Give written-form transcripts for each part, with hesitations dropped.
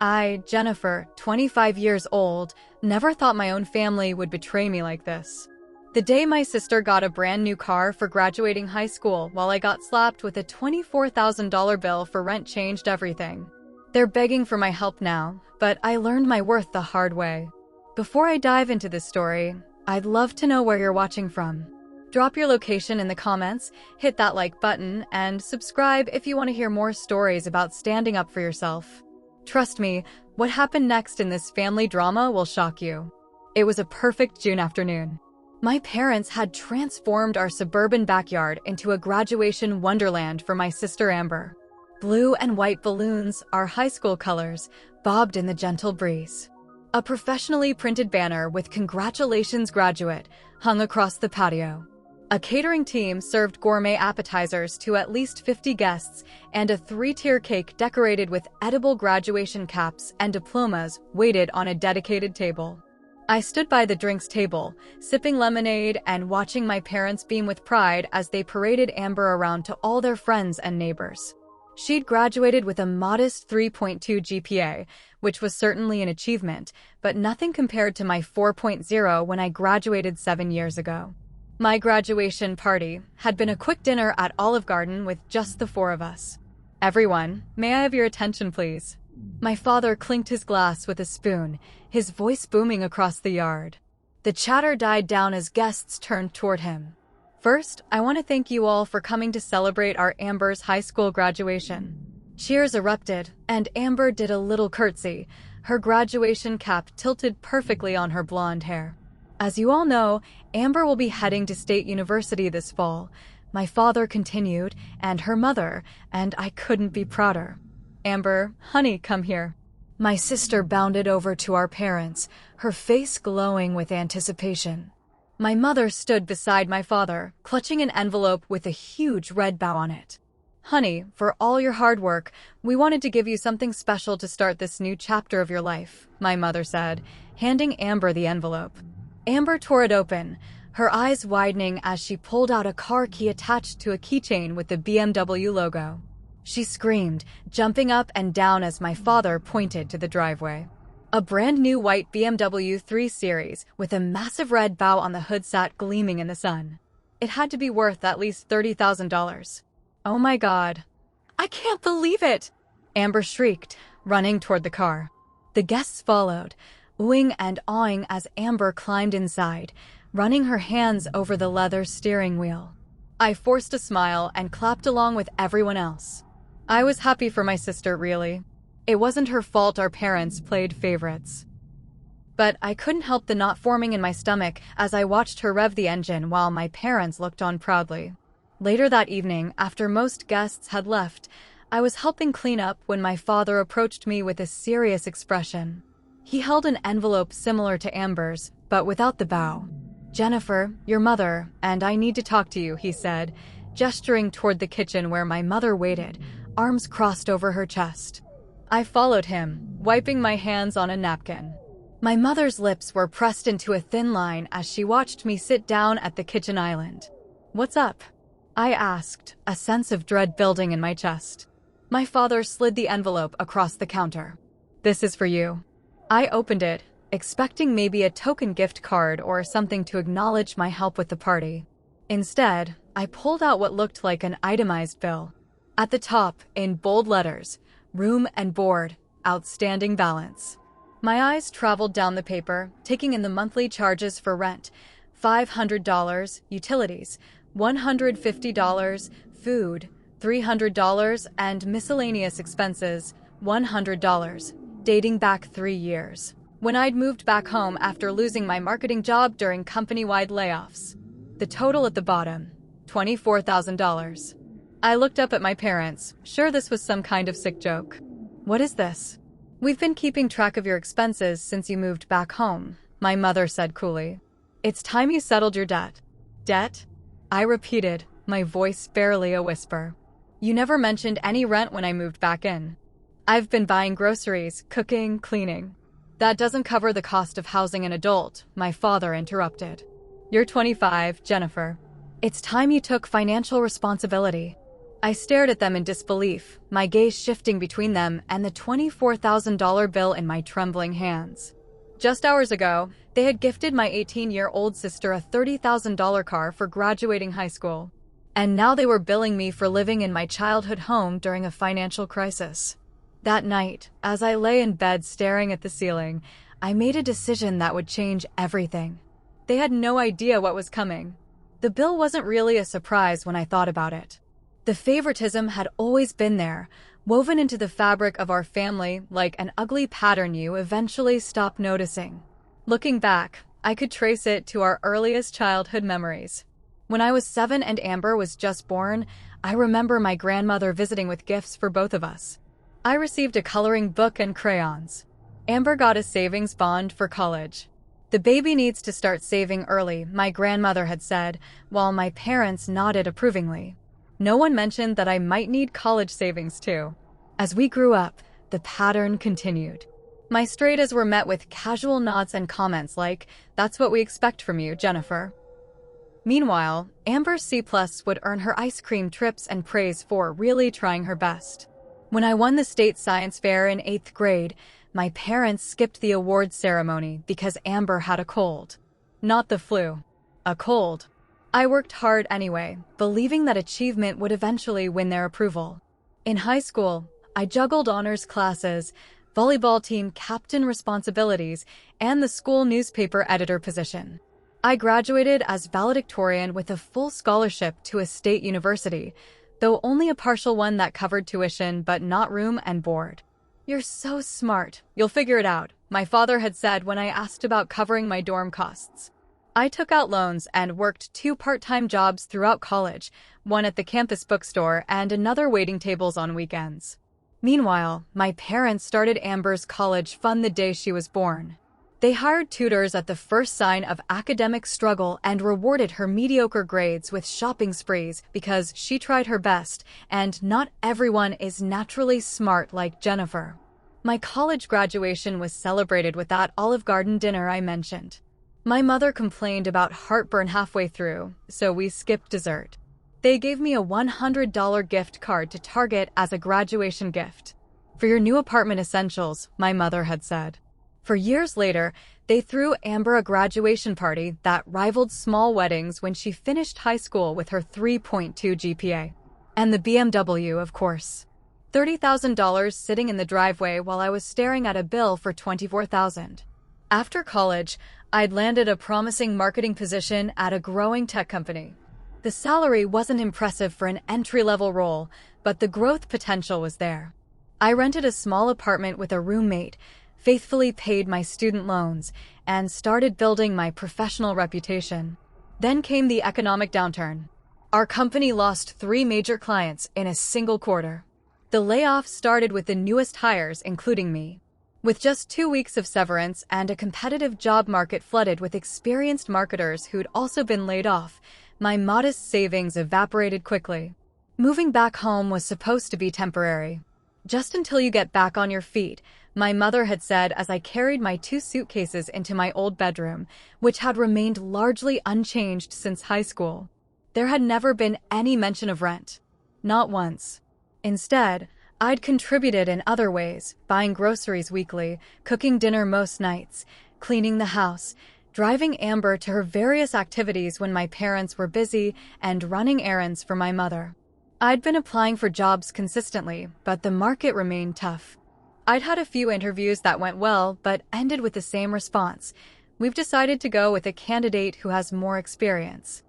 I, Jennifer, 25 years old, never thought my own family would betray me like this. The day my sister got a brand new car for graduating high school while I got slapped with a $24,000 bill for rent changed everything. They're begging for my help now, but I learned my worth the hard way. Before I dive into this story, I'd love to know where you're watching from. Drop your location in the comments, hit that like button, and subscribe if you want to hear more stories about standing up for yourself. Trust me, what happened next in this family drama will shock you. It was a perfect June afternoon. My parents had transformed our suburban backyard into a graduation wonderland for my sister Amber. Blue and white balloons, our high school colors, bobbed in the gentle breeze. A professionally printed banner with "Congratulations, Graduate" hung across the patio. A catering team served gourmet appetizers to at least 50 guests, and a 3-tier cake decorated with edible graduation caps and diplomas waited on a dedicated table. I stood by the drinks table, sipping lemonade and watching my parents beam with pride as they paraded Amber around to all their friends and neighbors. She'd graduated with a modest 3.2 GPA, which was certainly an achievement, but nothing compared to my 4.0 when I graduated 7 years ago. My graduation party had been a quick dinner at Olive Garden with just the 4 of us. "Everyone, may I have your attention, please?" My father clinked his glass with a spoon, his voice booming across the yard. The chatter died down as guests turned toward him. "First, I want to thank you all for coming to celebrate our Amber's high school graduation." Cheers erupted, and Amber did a little curtsy, her graduation cap tilted perfectly on her blonde hair. "As you all know, Amber will be heading to State University this fall," my father continued, "and her mother, and I couldn't be prouder. Amber, honey, come here." My sister bounded over to our parents, her face glowing with anticipation. My mother stood beside my father, clutching an envelope with a huge red bow on it. "Honey, for all your hard work, we wanted to give you something special to start this new chapter of your life," my mother said, handing Amber the envelope. Amber tore it open, her eyes widening as she pulled out a car key attached to a keychain with the BMW logo. She screamed, jumping up and down as my father pointed to the driveway. A brand new white BMW 3 Series with a massive red bow on the hood sat gleaming in the sun. It had to be worth at least $30,000. "Oh my God. I can't believe it!" Amber shrieked, running toward the car. The guests followed, oohing and awing as Amber climbed inside, running her hands over the leather steering wheel. I forced a smile and clapped along with everyone else. I was happy for my sister, really. It wasn't her fault our parents played favorites. But I couldn't help the knot forming in my stomach as I watched her rev the engine while my parents looked on proudly. Later that evening, after most guests had left, I was helping clean up when my father approached me with a serious expression. He held an envelope similar to Amber's, but without the bow. "Jennifer, your mother, and I need to talk to you," he said, gesturing toward the kitchen where my mother waited, arms crossed over her chest. I followed him, wiping my hands on a napkin. My mother's lips were pressed into a thin line as she watched me sit down at the kitchen island. "What's up?" I asked, a sense of dread building in my chest. My father slid the envelope across the counter. "This is for you." I opened it, expecting maybe a token gift card or something to acknowledge my help with the party. Instead, I pulled out what looked like an itemized bill. At the top, in bold letters, "Room and board, outstanding balance." My eyes traveled down the paper, taking in the monthly charges for rent, $500, utilities, $150, food, $300, and miscellaneous expenses, $100, dating back 3 years, when I'd moved back home after losing my marketing job during company-wide layoffs. The total at the bottom, $24,000. I looked up at my parents, sure this was some kind of sick joke. "What is this?" "We've been keeping track of your expenses since you moved back home," my mother said coolly. "It's time you settled your debt." "Debt?" I repeated, my voice barely a whisper. "You never mentioned any rent when I moved back in." "I've been buying groceries, cooking, cleaning." "That doesn't cover the cost of housing an adult," my father interrupted. "You're 25, Jennifer. It's time you took financial responsibility." I stared at them in disbelief, my gaze shifting between them and the $24,000 bill in my trembling hands. Just hours ago, they had gifted my 18-year-old sister a $30,000 car for graduating high school. And now they were billing me for living in my childhood home during a financial crisis. That night, as I lay in bed staring at the ceiling, I made a decision that would change everything. They had no idea what was coming. The bill wasn't really a surprise when I thought about it. The favoritism had always been there, woven into the fabric of our family like an ugly pattern you eventually stop noticing. Looking back, I could trace it to our earliest childhood memories. When I was 7 and Amber was just born, I remember my grandmother visiting with gifts for both of us. I received a coloring book and crayons. Amber got a savings bond for college. The baby needs to start saving early, my grandmother had said, while my parents nodded approvingly. No one mentioned that I might need college savings too. As we grew up, the pattern continued. My straightas were met with casual nods and comments like, "That's what we expect from you, Jennifer." Meanwhile, Amber's C+ would earn her ice cream trips and praise for really trying her best. When I won the state science fair in 8th grade, my parents skipped the awards ceremony because Amber had a cold. Not the flu. A cold. I worked hard anyway, believing that achievement would eventually win their approval. In high school, I juggled honors classes, volleyball team captain responsibilities, and the school newspaper editor position. I graduated as valedictorian with a full scholarship to a state university, though only a partial one that covered tuition but not room and board. "You're so smart. You'll figure it out," my father had said when I asked about covering my dorm costs. I took out loans and worked 2 part-time jobs throughout college, one at the campus bookstore and another waiting tables on weekends. Meanwhile, my parents started Amber's college fund the day she was born. They hired tutors at the first sign of academic struggle and rewarded her mediocre grades with shopping sprees because she tried her best, and not everyone is naturally smart like Jennifer. My college graduation was celebrated with that Olive Garden dinner I mentioned. My mother complained about heartburn halfway through, so we skipped dessert. They gave me a $100 gift card to Target as a graduation gift. "For your new apartment essentials," my mother had said. For years later, they threw Amber a graduation party that rivaled small weddings when she finished high school with her 3.2 GPA. And the BMW, of course. $30,000 sitting in the driveway while I was staring at a bill for $24,000. After college, I'd landed a promising marketing position at a growing tech company. The salary wasn't impressive for an entry-level role, but the growth potential was there. I rented a small apartment with a roommate, faithfully paid my student loans, and started building my professional reputation. Then came the economic downturn. Our company lost 3 major clients in a single quarter. The layoffs started with the newest hires, including me. With just 2 weeks of severance and a competitive job market flooded with experienced marketers who'd also been laid off, my modest savings evaporated quickly. Moving back home was supposed to be temporary. "Just until you get back on your feet," my mother had said as I carried my 2 suitcases into my old bedroom, which had remained largely unchanged since high school. There had never been any mention of rent. Not once. Instead, I'd contributed in other ways, buying groceries weekly, cooking dinner most nights, cleaning the house, driving Amber to her various activities when my parents were busy, and running errands for my mother. I'd been applying for jobs consistently, but the market remained tough. I'd had a few interviews that went well, but ended with the same response: "We've decided to go with a candidate who has more experience."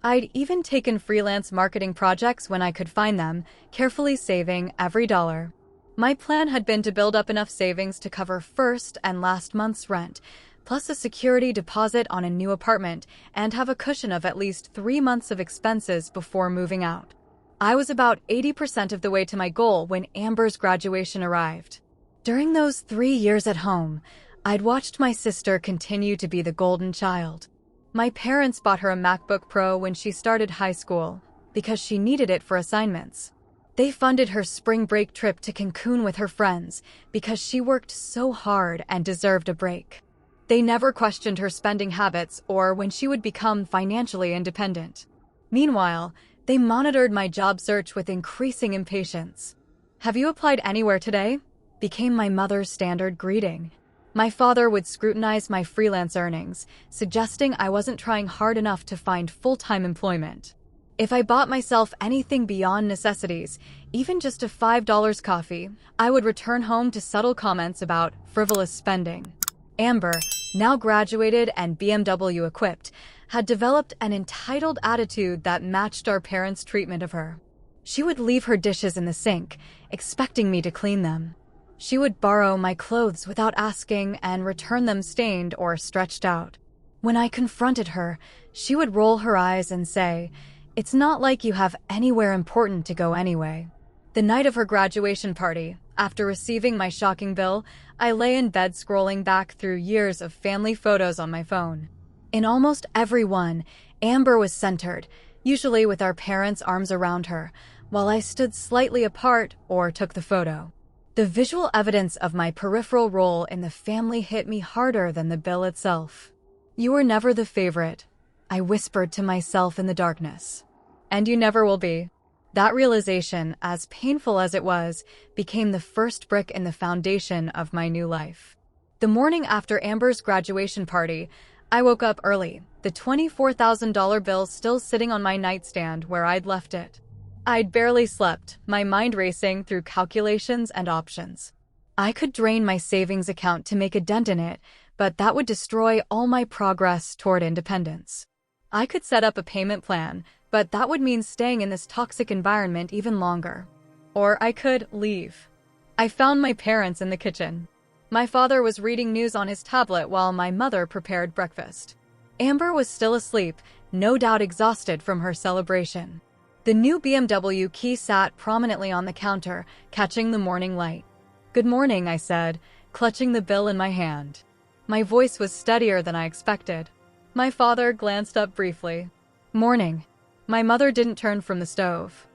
I'd even taken freelance marketing projects when I could find them, carefully saving every dollar. My plan had been to build up enough savings to cover first and last month's rent, plus a security deposit on a new apartment, and have a cushion of at least 3 months of expenses before moving out. I was about 80% of the way to my goal when Amber's graduation arrived. During those 3 years at home, I'd watched my sister continue to be the golden child. My parents bought her a MacBook Pro when she started high school because she needed it for assignments. They funded her spring break trip to Cancun with her friends because she worked so hard and deserved a break. They never questioned her spending habits or when she would become financially independent. Meanwhile, They monitored my job search with increasing impatience. "Have you applied anywhere today?" became my mother's standard greeting. My father would scrutinize my freelance earnings, suggesting I wasn't trying hard enough to find full-time employment. If I bought myself anything beyond necessities, even just a $5 coffee, I would return home to subtle comments about frivolous spending. Amber, now graduated and BMW equipped, had developed an entitled attitude that matched our parents' treatment of her. She would leave her dishes in the sink, expecting me to clean them. She would borrow my clothes without asking and return them stained or stretched out. When I confronted her, she would roll her eyes and say, "It's not like you have anywhere important to go anyway." The night of her graduation party, after receiving my shocking bill, I lay in bed scrolling back through years of family photos on my phone. In almost every one, Amber was centered, usually with our parents' arms around her, while I stood slightly apart or took the photo. The visual evidence of my peripheral role in the family hit me harder than the bill itself. "You were never the favorite," I whispered to myself in the darkness. "And you never will be." That realization, as painful as it was, became the first brick in the foundation of my new life. The morning after Amber's graduation party, I woke up early, the $24,000 bill still sitting on my nightstand where I'd left it. I'd barely slept, my mind racing through calculations and options. I could drain my savings account to make a dent in it, but that would destroy all my progress toward independence. I could set up a payment plan, but that would mean staying in this toxic environment even longer. Or I could leave. I found my parents in the kitchen. My father was reading news on his tablet while my mother prepared breakfast. Amber was still asleep, no doubt exhausted from her celebration. The new BMW key sat prominently on the counter, catching the morning light. "Good morning," I said, clutching the bill in my hand. My voice was steadier than I expected. My father glanced up briefly. "Morning." My mother didn't turn from the stove.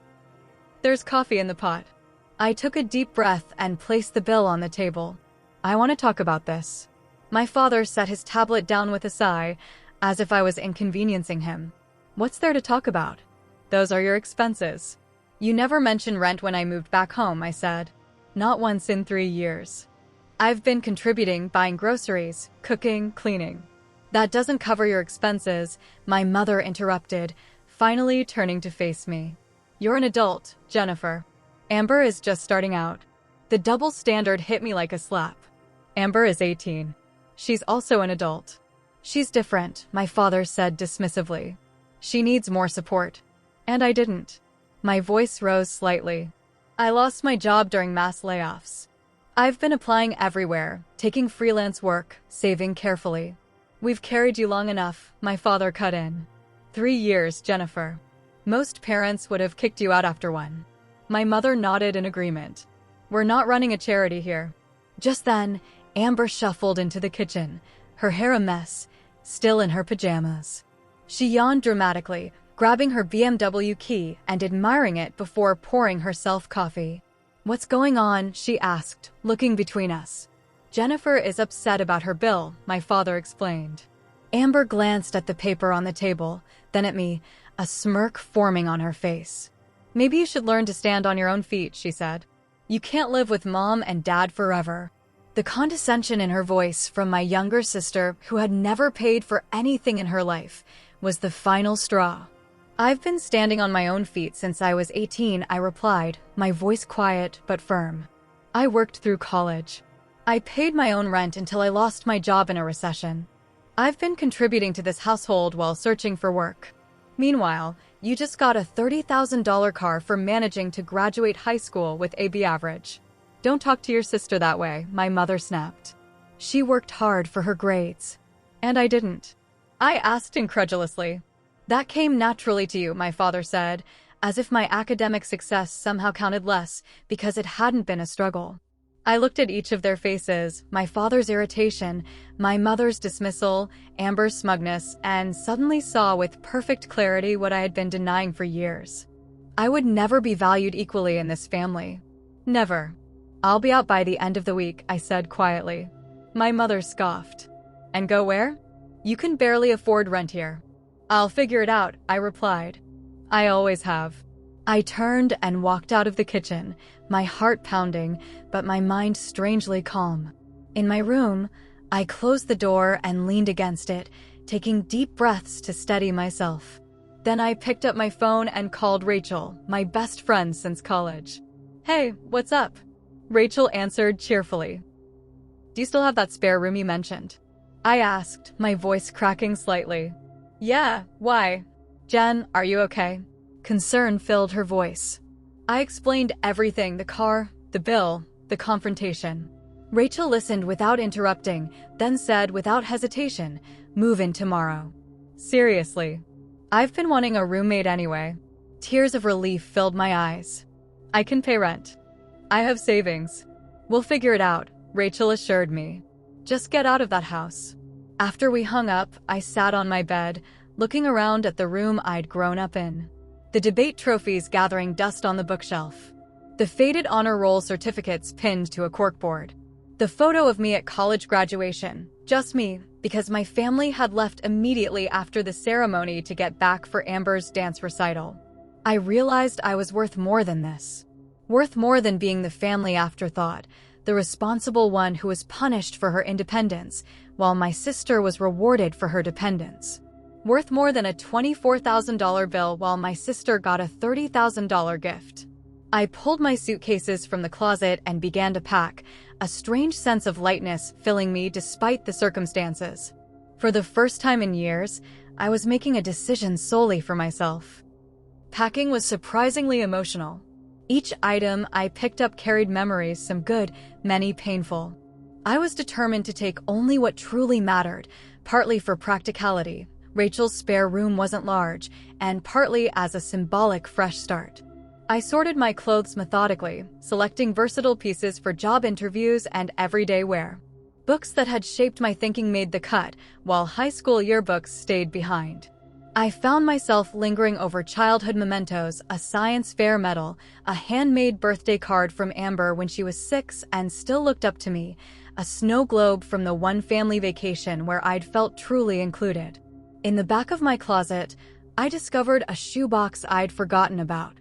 "There's coffee in the pot." I took a deep breath and placed the bill on the table. "I want to talk about this." My father set his tablet down with a sigh, as if I was inconveniencing him. "What's there to talk about?" "Those are your expenses." "You never mentioned rent when I moved back home," I said. "Not once in 3 years." "I've been contributing, buying groceries, cooking, cleaning." "That doesn't cover your expenses," my mother interrupted, finally turning to face me. "You're an adult, Jennifer. Amber is just starting out." The double standard hit me like a slap. Amber is 18. She's also an adult. "She's different," my father said dismissively. "She needs more support." And I didn't. My voice rose slightly. "I lost my job during mass layoffs. I've been applying everywhere, taking freelance work, saving carefully." "We've carried you long enough," my father cut in. 3 years, Jennifer. Most parents would have kicked you out after one." My mother nodded in agreement. "We're not running a charity here." Just then, Amber shuffled into the kitchen, her hair a mess, still in her pajamas. She yawned dramatically, grabbing her BMW key and admiring it before pouring herself coffee. "What's going on?" she asked, looking between us. "Jennifer is upset about her bill," my father explained. Amber glanced at the paper on the table, then at me, a smirk forming on her face. "Maybe you should learn to stand on your own feet," she said. "You can't live with Mom and Dad forever." The condescension in her voice from my younger sister, who had never paid for anything in her life, was the final straw. "I've been standing on my own feet since I was 18, I replied, my voice quiet but firm. "I worked through college. I paid my own rent until I lost my job in a recession. I've been contributing to this household while searching for work. Meanwhile, you just got a $30,000 car for managing to graduate high school with AB average. Don't talk to your sister that way," my mother snapped. "She worked hard for her grades." "And I didn't?" I asked incredulously. "That came naturally to you," my father said, as if my academic success somehow counted less because it hadn't been a struggle. I looked at each of their faces, my father's irritation, my mother's dismissal, Amber's smugness, and suddenly saw with perfect clarity what I had been denying for years. I would never be valued equally in this family. Never. "I'll be out by the end of the week," I said quietly. My mother scoffed. "And go where?" "You can barely afford rent here." "I'll figure it out," I replied. I always have. I turned and walked out of the kitchen, my heart pounding, but my mind strangely calm. In my room, I closed the door and leaned against it, taking deep breaths to steady myself. Then I picked up my phone and called Rachel, my best friend since college. "Hey, what's up?" Rachel answered cheerfully. "Do you still have that spare room you mentioned?" I asked, my voice cracking slightly. "Yeah, why?" "Jen, are you okay?" Concern filled her voice. I explained everything: the car, the bill, the confrontation. Rachel listened without interrupting, then said without hesitation, "Move in tomorrow." "Seriously?" "I've been wanting a roommate anyway." Tears of relief filled my eyes. "I can pay rent. I have savings. We'll figure it out," Rachel assured me. "Just get out of that house." After we hung up, I sat on my bed, looking around at the room I'd grown up in. The debate trophies gathering dust on the bookshelf. The faded honor roll certificates pinned to a corkboard. The photo of me at college graduation, just me, because my family had left immediately after the ceremony to get back for Amber's dance recital. I realized I was worth more than this. Worth more than being the family afterthought, the responsible one who was punished for her independence, while my sister was rewarded for her dependence. Worth more than a $24,000 bill while my sister got a $30,000 gift. I pulled my suitcases from the closet and began to pack, a strange sense of lightness filling me despite the circumstances. For the first time in years, I was making a decision solely for myself. Packing was surprisingly emotional. Each item I picked up carried memories, some good, many painful. I was determined to take only what truly mattered, partly for practicality. Rachel's spare room wasn't large, and partly as a symbolic fresh start. I sorted my clothes methodically, selecting versatile pieces for job interviews and everyday wear. Books that had shaped my thinking made the cut, while high school yearbooks stayed behind. I found myself lingering over childhood mementos: a science fair medal, a handmade birthday card from Amber when she was 6 and still looked up to me, a snow globe from the one family vacation where I'd felt truly included. In the back of my closet, I discovered a shoebox I'd forgotten about.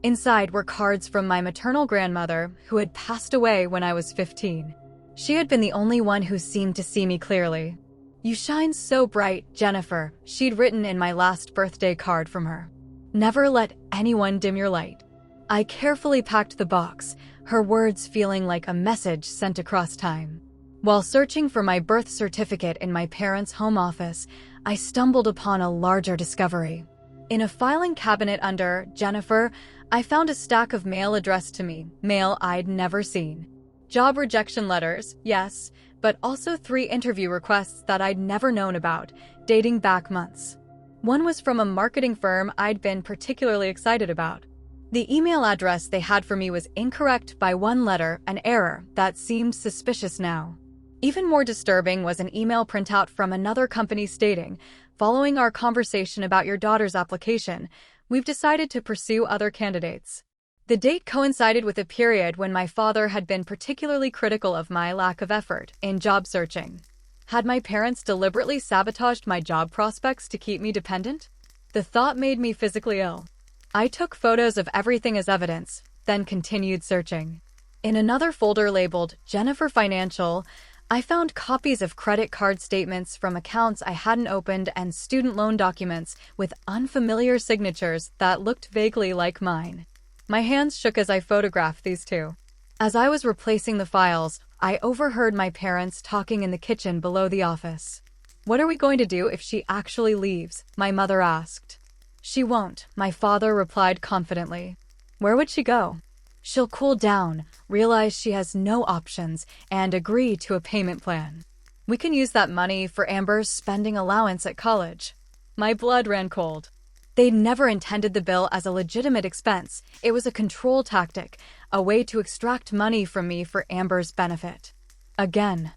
Inside were cards from my maternal grandmother, who had passed away when I was 15. She had been the only one who seemed to see me clearly. "You shine so bright, Jennifer," she'd written in my last birthday card from her. "Never let anyone dim your light." I carefully packed the box, her words feeling like a message sent across time. While searching for my birth certificate in my parents' home office, I stumbled upon a larger discovery. In a filing cabinet under Jennifer, I found a stack of mail addressed to me, mail I'd never seen. Job rejection letters, yes, but also 3 interview requests that I'd never known about, dating back months. One was from a marketing firm I'd been particularly excited about. The email address they had for me was incorrect by 1 letter, an error that seemed suspicious now. Even more disturbing was an email printout from another company stating, "Following our conversation about your daughter's application, we've decided to pursue other candidates." The date coincided with a period when my father had been particularly critical of my lack of effort in job searching. Had my parents deliberately sabotaged my job prospects to keep me dependent? The thought made me physically ill. I took photos of everything as evidence, then continued searching. In another folder labeled Jennifer Financial, I found copies of credit card statements from accounts I hadn't opened and student loan documents with unfamiliar signatures that looked vaguely like mine. My hands shook as I photographed these 2. As I was replacing the files, I overheard my parents talking in the kitchen below the office. "What are we going to do if she actually leaves?" my mother asked. "She won't," my father replied confidently. "Where would she go?" "She'll cool down, realize she has no options, and agree to a payment plan. We can use that money for Amber's spending allowance at college." My blood ran cold. They'd never intended the bill as a legitimate expense. It was a control tactic, a way to extract money from me for Amber's benefit. Again.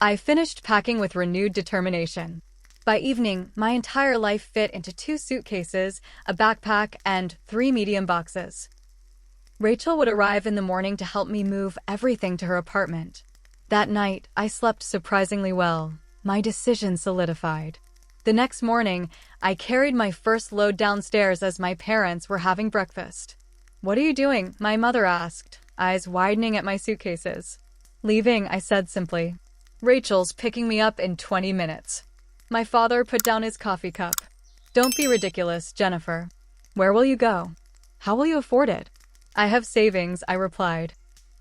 I finished packing with renewed determination. By evening, my entire life fit into 2 suitcases, a backpack, and 3 medium boxes. Rachel would arrive in the morning to help me move everything to her apartment. That night, I slept surprisingly well. My decision solidified. The next morning, I carried my first load downstairs as my parents were having breakfast. "What are you doing?" my mother asked, eyes widening at my suitcases. "Leaving," I said simply. "Rachel's picking me up in 20 minutes. My father put down his coffee cup. "Don't be ridiculous, Jennifer. Where will you go? How will you afford it?" "I have savings," I replied.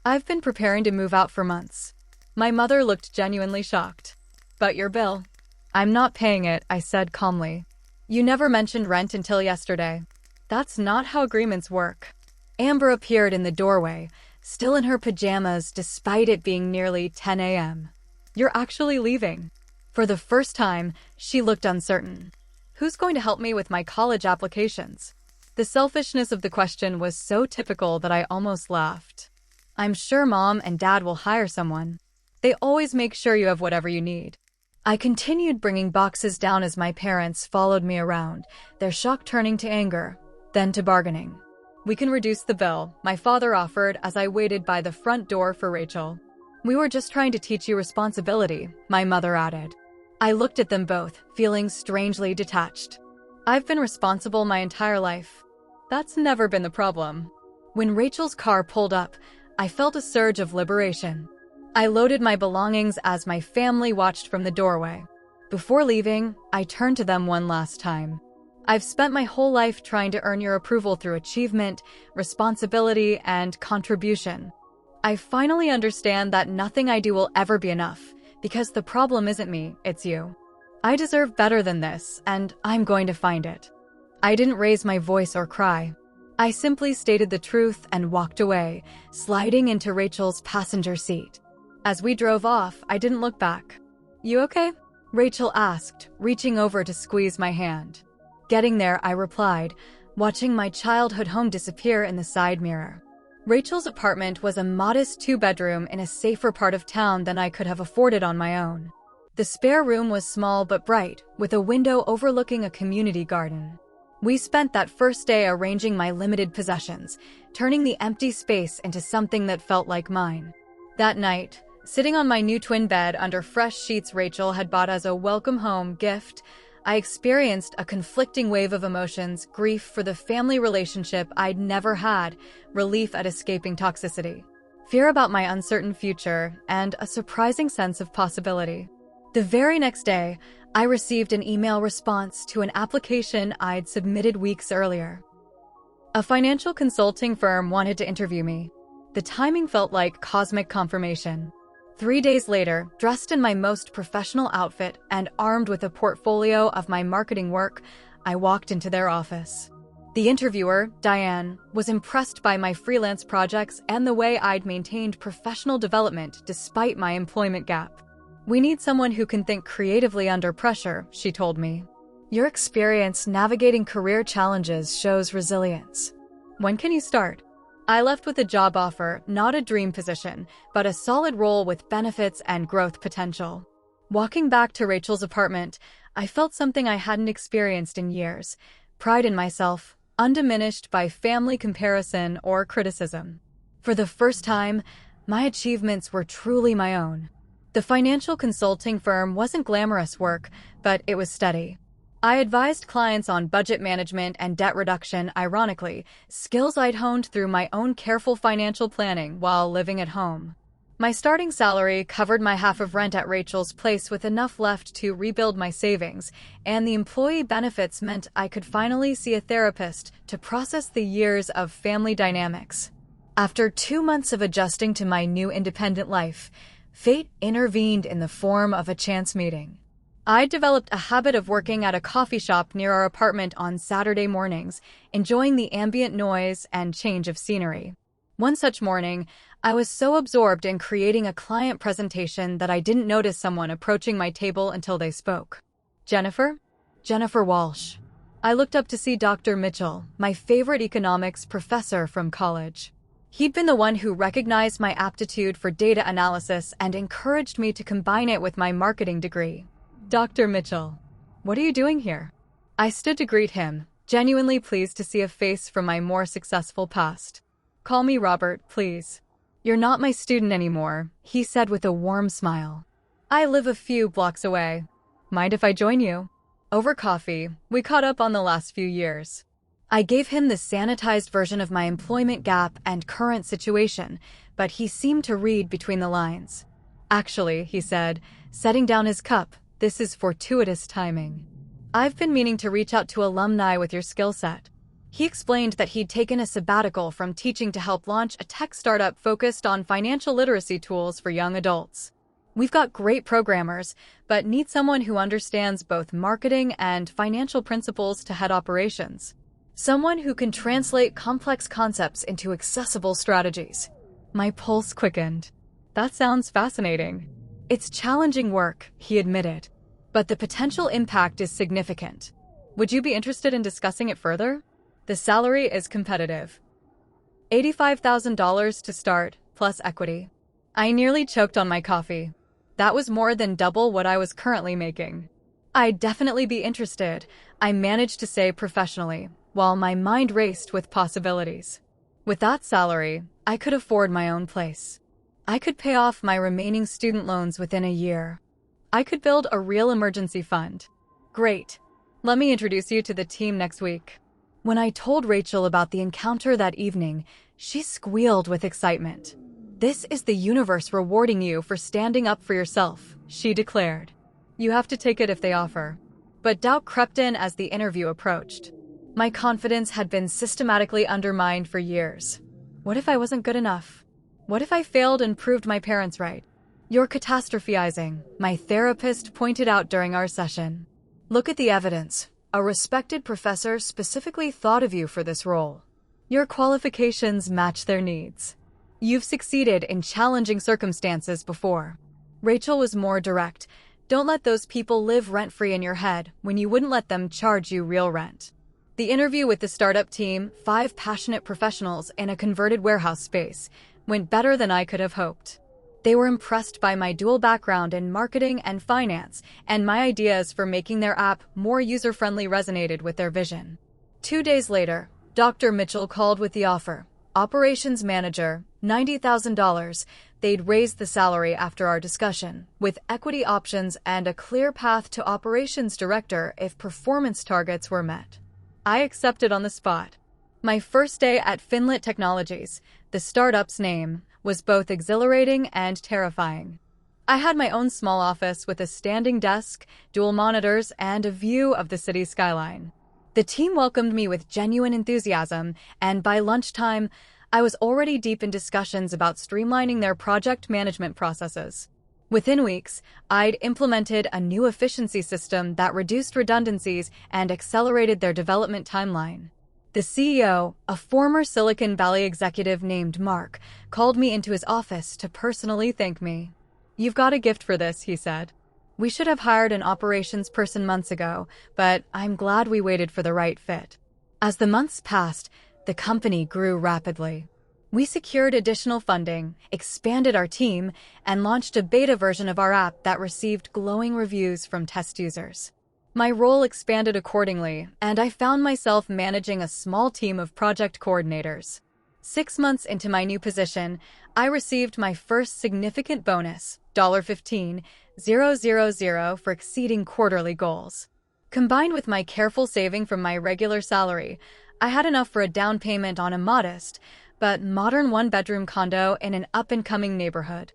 "I've been preparing to move out for months." My mother looked genuinely shocked. "But your bill?" "I'm not paying it," I said calmly. "You never mentioned rent until yesterday." "That's not how agreements work." Amber appeared in the doorway, still in her pajamas despite it being nearly 10 a.m. "You're actually leaving?" For the first time, she looked uncertain. "Who's going to help me with my college applications?" The selfishness of the question was so typical that I almost laughed. "I'm sure Mom and Dad will hire someone. They always make sure you have whatever you need." I continued bringing boxes down as my parents followed me around, their shock turning to anger, then to bargaining. "We can reduce the bill," my father offered as I waited by the front door for Rachel. "We were just trying to teach you responsibility," my mother added. I looked at them both, feeling strangely detached. I've been responsible my entire life. That's never been the problem. When Rachel's car pulled up, I felt a surge of liberation. I loaded my belongings as my family watched from the doorway. Before leaving, I turned to them one last time. "I've spent my whole life trying to earn your approval through achievement, responsibility, and contribution. I finally understand that nothing I do will ever be enough, because the problem isn't me, it's you. I deserve better than this, and I'm going to find it." I didn't raise my voice or cry. I simply stated the truth and walked away, sliding into Rachel's passenger seat. As we drove off, I didn't look back. "You okay?" Rachel asked, reaching over to squeeze my hand. Getting there, I replied, watching my childhood home disappear in the side mirror. Rachel's apartment was a modest 2-bedroom in a safer part of town than I could have afforded on my own. The spare room was small but bright, with a window overlooking a community garden. We spent that first day arranging my limited possessions, turning the empty space into something that felt like mine. That night, sitting on my new twin bed under fresh sheets Rachel had bought as a welcome home gift, I experienced a conflicting wave of emotions: grief for the family relationship I'd never had, relief at escaping toxicity, fear about my uncertain future, and a surprising sense of possibility. The very next day, I received an email response to an application I'd submitted weeks earlier. A financial consulting firm wanted to interview me. The timing felt like cosmic confirmation. 3 days later, dressed in my most professional outfit and armed with a portfolio of my marketing work, I walked into their office. The interviewer, Diane, was impressed by my freelance projects and the way I'd maintained professional development despite my employment gap. "We need someone who can think creatively under pressure," she told me. "Your experience navigating career challenges shows resilience. When can you start?" I left with a job offer, not a dream position, but a solid role with benefits and growth potential. Walking back to Rachel's apartment, I felt something I hadn't experienced in years: pride in myself, undiminished by family comparison or criticism. For the first time, my achievements were truly my own. The financial consulting firm wasn't glamorous work, but it was steady. I advised clients on budget management and debt reduction, ironically, skills I'd honed through my own careful financial planning while living at home. My starting salary covered my half of rent at Rachel's place with enough left to rebuild my savings, and the employee benefits meant I could finally see a therapist to process the years of family dynamics. After 2 months of adjusting to my new independent life, fate intervened in the form of a chance meeting. I developed a habit of working at a coffee shop near our apartment on Saturday mornings, enjoying the ambient noise and change of scenery. One such morning, I was so absorbed in creating a client presentation that I didn't notice someone approaching my table until they spoke. "Jennifer?" "Jennifer Walsh." I looked up to see Dr. Mitchell, my favorite economics professor from college. He'd been the one who recognized my aptitude for data analysis and encouraged me to combine it with my marketing degree. "Dr. Mitchell, what are you doing here?" I stood to greet him, genuinely pleased to see a face from my more successful past. "Call me Robert, please." "You're not my student anymore," he said with a warm smile. "I live a few blocks away. Mind if I join you?" Over coffee, we caught up on the last few years. I gave him the sanitized version of my employment gap and current situation, but he seemed to read between the lines. Actually, he said, setting down his cup, this is fortuitous timing. I've been meaning to reach out to alumni with your skill set. He explained that he'd taken a sabbatical from teaching to help launch a tech startup focused on financial literacy tools for young adults. We've got great programmers, but need someone who understands both marketing and financial principles to head operations. Someone who can translate complex concepts into accessible strategies. My pulse quickened. That sounds fascinating. It's challenging work, he admitted, but the potential impact is significant. Would you be interested in discussing it further? The salary is competitive. $85,000 to start, plus equity. I nearly choked on my coffee. That was more than double what I was currently making. I'd definitely be interested, I managed to say professionally, while my mind raced with possibilities. With that salary, I could afford my own place. I could pay off my remaining student loans within a year. I could build a real emergency fund. Great. Let me introduce you to the team next week. When I told Rachel about the encounter that evening, she squealed with excitement. This is the universe rewarding you for standing up for yourself, she declared. You have to take it if they offer. But doubt crept in as the interview approached. My confidence had been systematically undermined for years. What if I wasn't good enough? What if I failed and proved my parents right? You're catastrophizing, my therapist pointed out during our session. Look at the evidence. A respected professor specifically thought of you for this role. Your qualifications match their needs. You've succeeded in challenging circumstances before. Rachel was more direct. Don't let those people live rent-free in your head when you wouldn't let them charge you real rent. The interview with the startup team, 5 passionate professionals in a converted warehouse space, went better than I could have hoped. They were impressed by my dual background in marketing and finance, and my ideas for making their app more user-friendly resonated with their vision. 2 days later, Dr. Mitchell called with the offer. Operations manager, $90,000. They'd raised the salary after our discussion, with equity options and a clear path to operations director if performance targets were met. I accepted on the spot. My first day at Finlit Technologies, the startup's name, was both exhilarating and terrifying. I had my own small office with a standing desk, dual monitors, and a view of the city skyline. The team welcomed me with genuine enthusiasm, and by lunchtime, I was already deep in discussions about streamlining their project management processes. Within weeks, I'd implemented a new efficiency system that reduced redundancies and accelerated their development timeline. The CEO, a former Silicon Valley executive named Mark, called me into his office to personally thank me. You've got a gift for this, he said. We should have hired an operations person months ago, but I'm glad we waited for the right fit. As the months passed, the company grew rapidly. We secured additional funding, expanded our team, and launched a beta version of our app that received glowing reviews from test users. My role expanded accordingly, and I found myself managing a small team of project coordinators. 6 months into my new position, I received my first significant bonus, $15,000 for exceeding quarterly goals. Combined with my careful saving from my regular salary, I had enough for a down payment on a modest, but modern 1-bedroom condo in an up-and-coming neighborhood.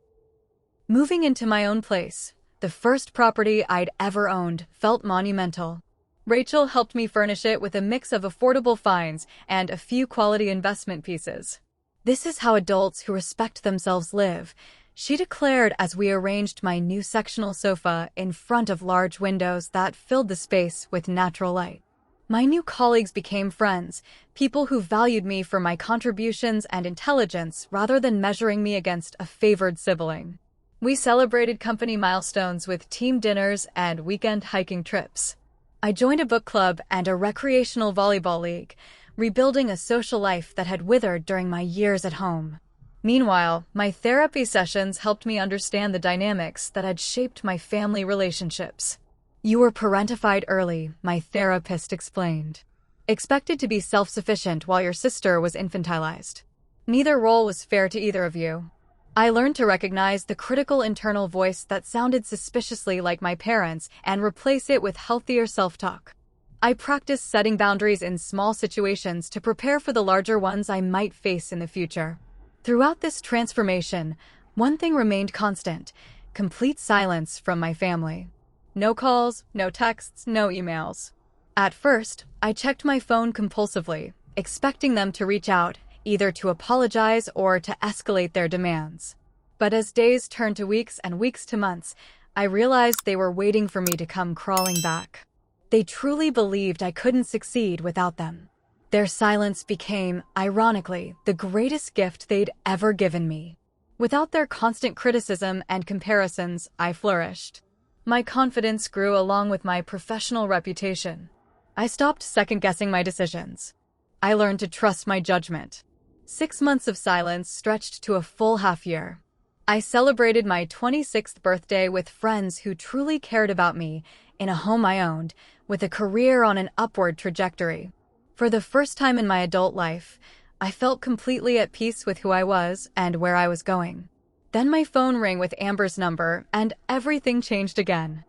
Moving into my own place, the first property I'd ever owned, felt monumental. Rachel helped me furnish it with a mix of affordable finds and a few quality investment pieces. This is how adults who respect themselves live, she declared as we arranged my new sectional sofa in front of large windows that filled the space with natural light. My new colleagues became friends, people who valued me for my contributions and intelligence rather than measuring me against a favored sibling. We celebrated company milestones with team dinners and weekend hiking trips. I joined a book club and a recreational volleyball league, rebuilding a social life that had withered during my years at home. Meanwhile, my therapy sessions helped me understand the dynamics that had shaped my family relationships. You were parentified early, my therapist explained. Expected to be self-sufficient while your sister was infantilized. Neither role was fair to either of you. I learned to recognize the critical internal voice that sounded suspiciously like my parents and replace it with healthier self-talk. I practiced setting boundaries in small situations to prepare for the larger ones I might face in the future. Throughout this transformation, one thing remained constant: complete silence from my family. No calls, no texts, no emails. At first, I checked my phone compulsively, expecting them to reach out, either to apologize or to escalate their demands. But as days turned to weeks and weeks to months, I realized they were waiting for me to come crawling back. They truly believed I couldn't succeed without them. Their silence became, ironically, the greatest gift they'd ever given me. Without their constant criticism and comparisons, I flourished. My confidence grew along with my professional reputation. I stopped second-guessing my decisions. I learned to trust my judgment. 6 months of silence stretched to a full half-year. I celebrated my 26th birthday with friends who truly cared about me, in a home I owned, with a career on an upward trajectory. For the first time in my adult life, I felt completely at peace with who I was and where I was going. Then my phone rang with Amber's number, and everything changed again.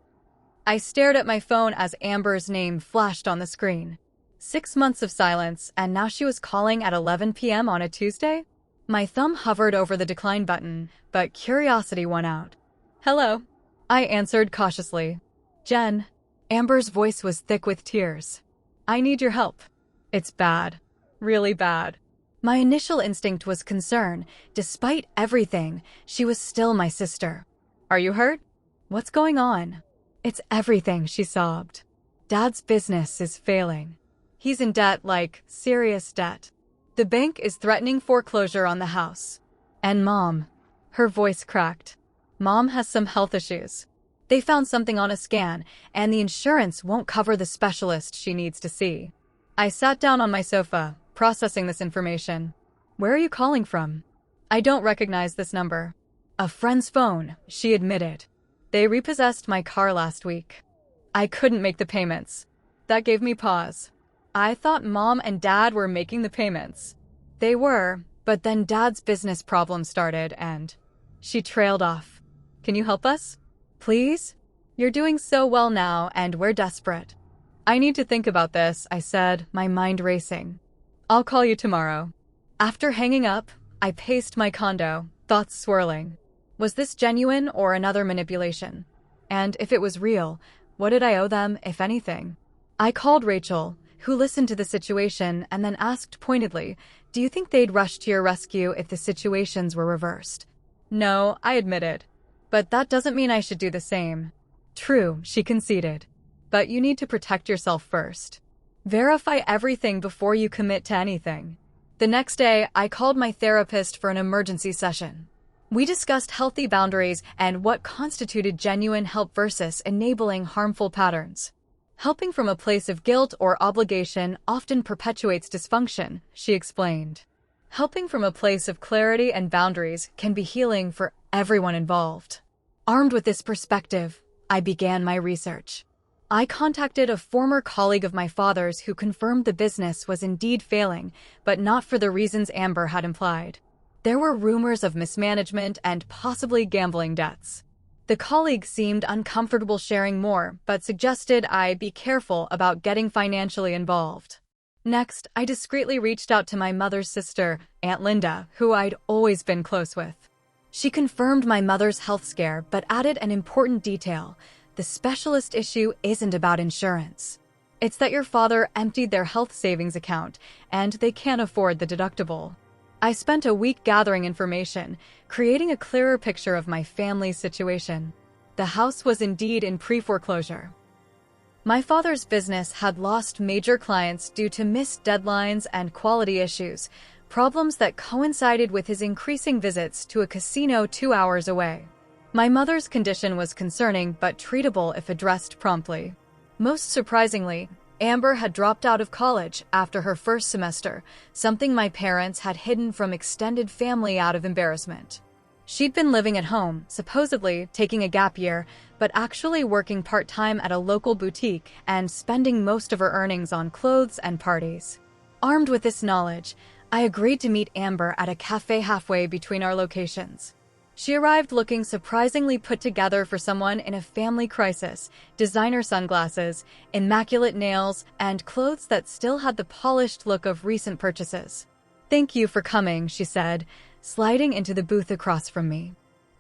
I stared at my phone as Amber's name flashed on the screen. 6 months of silence, and now she was calling at 11 p.m. on a Tuesday? My thumb hovered over the decline button, but curiosity won out. "Hello," I answered cautiously. "Jen." Amber's voice was thick with tears. "I need your help. It's bad. Really bad." My initial instinct was concern. Despite everything, she was still my sister. "Are you hurt? What's going on?" "It's everything," she sobbed. "Dad's business is failing. He's in debt, like serious debt. The bank is threatening foreclosure on the house. And Mom," her voice cracked, "Mom has some health issues. They found something on a scan, and the insurance won't cover the specialist she needs to see." I sat down on my sofa, processing this information. "Where are you calling from?" "I don't recognize this number." "A friend's phone," she admitted. "They repossessed my car last week. I couldn't make the payments." That gave me pause. I thought Mom and Dad were making the payments. They were, but then Dad's business problems started and... She trailed off. "Can you help us? Please? You're doing so well now, and we're desperate." "I need to think about this," I said, my mind racing. "I'll call you tomorrow." After hanging up, I paced my condo, thoughts swirling. Was this genuine or another manipulation? And if it was real, what did I owe them, if anything? I called Rachel, who listened to the situation and then asked pointedly, "Do you think they'd rush to your rescue if the situations were reversed?" "No," I admitted. "But that doesn't mean I should do the same." "True," she conceded. "But you need to protect yourself first. Verify everything before you commit to anything." The next day, I called my therapist for an emergency session. We discussed healthy boundaries and what constituted genuine help versus enabling harmful patterns. "Helping from a place of guilt or obligation often perpetuates dysfunction," she explained. "Helping from a place of clarity and boundaries can be healing for everyone involved." Armed with this perspective, I began my research. I contacted a former colleague of my father's who confirmed the business was indeed failing, but not for the reasons Amber had implied. There were rumors of mismanagement and possibly gambling debts. The colleague seemed uncomfortable sharing more, but suggested I be careful about getting financially involved. Next, I discreetly reached out to my mother's sister, Aunt Linda, who I'd always been close with. She confirmed my mother's health scare, but added an important detail: the specialist issue isn't about insurance. It's that your father emptied their health savings account, and they can't afford the deductible. I spent a week gathering information, creating a clearer picture of my family's situation. The house was indeed in pre-foreclosure. My father's business had lost major clients due to missed deadlines and quality issues, problems that coincided with his increasing visits to a casino 2 hours away. My mother's condition was concerning but treatable if addressed promptly. Most surprisingly, Amber had dropped out of college after her first semester, something my parents had hidden from extended family out of embarrassment. She'd been living at home, supposedly taking a gap year, but actually working part-time at a local boutique and spending most of her earnings on clothes and parties. Armed with this knowledge, I agreed to meet Amber at a cafe halfway between our locations. She arrived looking surprisingly put together for someone in a family crisis, designer sunglasses, immaculate nails, and clothes that still had the polished look of recent purchases. "Thank you for coming," she said, sliding into the booth across from me.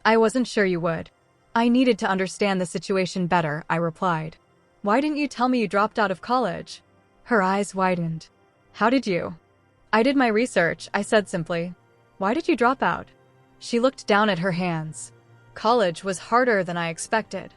"I wasn't sure you would." "I needed to understand the situation better," I replied. "Why didn't you tell me you dropped out of college?" Her eyes widened. "How did you?" "I did my research," I said simply. "Why did you drop out?" She looked down at her hands. College was harder than I expected.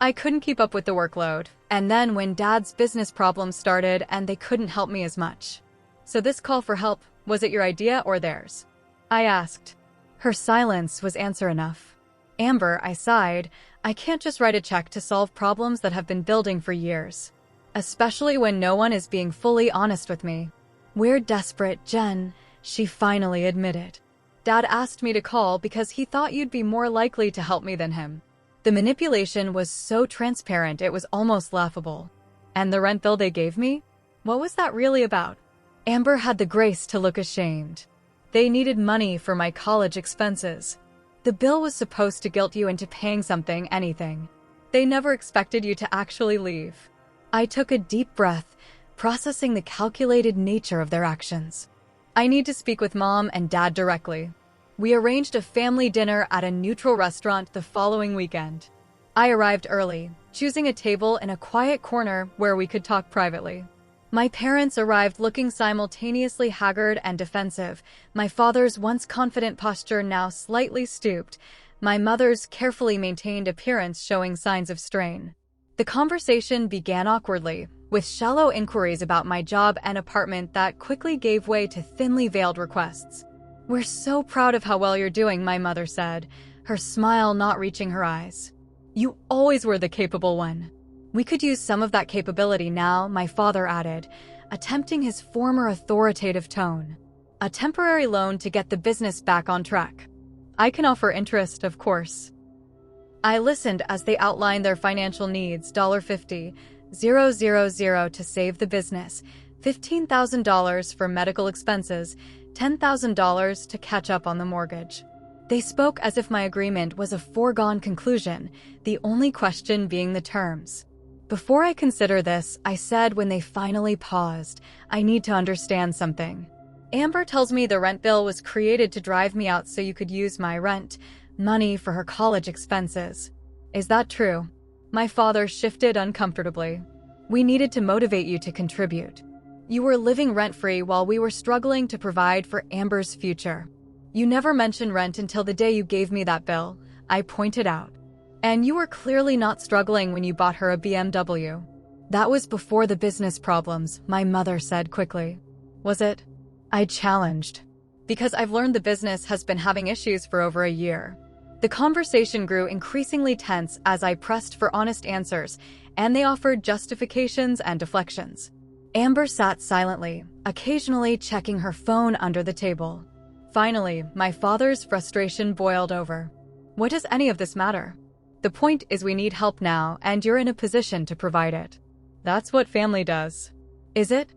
I couldn't keep up with the workload, and then when Dad's business problems started and they couldn't help me as much. "So this call for help, was it your idea or theirs?" I asked. Her silence was answer enough. "Amber," I sighed, "I can't just write a check to solve problems that have been building for years. Especially when no one is being fully honest with me." "We're desperate, Jen," she finally admitted. "Dad asked me to call because he thought you'd be more likely to help me than him." The manipulation was so transparent it was almost laughable. "And the rent bill they gave me? What was that really about?" Amber had the grace to look ashamed. "They needed money for my college expenses. The bill was supposed to guilt you into paying something, anything. They never expected you to actually leave." I took a deep breath, processing the calculated nature of their actions. "I need to speak with Mom and Dad directly." We arranged a family dinner at a neutral restaurant the following weekend. I arrived early, choosing a table in a quiet corner where we could talk privately. My parents arrived looking simultaneously haggard and defensive, my father's once confident posture now slightly stooped, my mother's carefully maintained appearance showing signs of strain. The conversation began awkwardly, with shallow inquiries about my job and apartment that quickly gave way to thinly veiled requests. "We're so proud of how well you're doing," my mother said, her smile not reaching her eyes. "You always were the capable one." "We could use some of that capability now," my father added, attempting his former authoritative tone. "A temporary loan to get the business back on track. I can offer interest, of course." I listened as they outlined their financial needs: $50,000 to save the business, $15,000 for medical expenses, $10,000 to catch up on the mortgage. They spoke as if my agreement was a foregone conclusion, the only question being the terms. "Before I consider this," I said when they finally paused, "I need to understand something. Amber tells me the rent bill was created to drive me out so you could use my rent money for her college expenses. Is that true?" My father shifted uncomfortably. "We needed to motivate you to contribute. You were living rent-free while we were struggling to provide for Amber's future. You never mentioned rent until the day you gave me that bill," I pointed out. "And you were clearly not struggling when you bought her a BMW." "That was before the business problems," my mother said quickly. "Was it?" I challenged. "Because I've learned the business has been having issues for over a year." The conversation grew increasingly tense as I pressed for honest answers, and they offered justifications and deflections. Amber sat silently, occasionally checking her phone under the table. Finally, my father's frustration boiled over. "What does any of this matter? The point is we need help now, and you're in a position to provide it. That's what family does." "Is it?"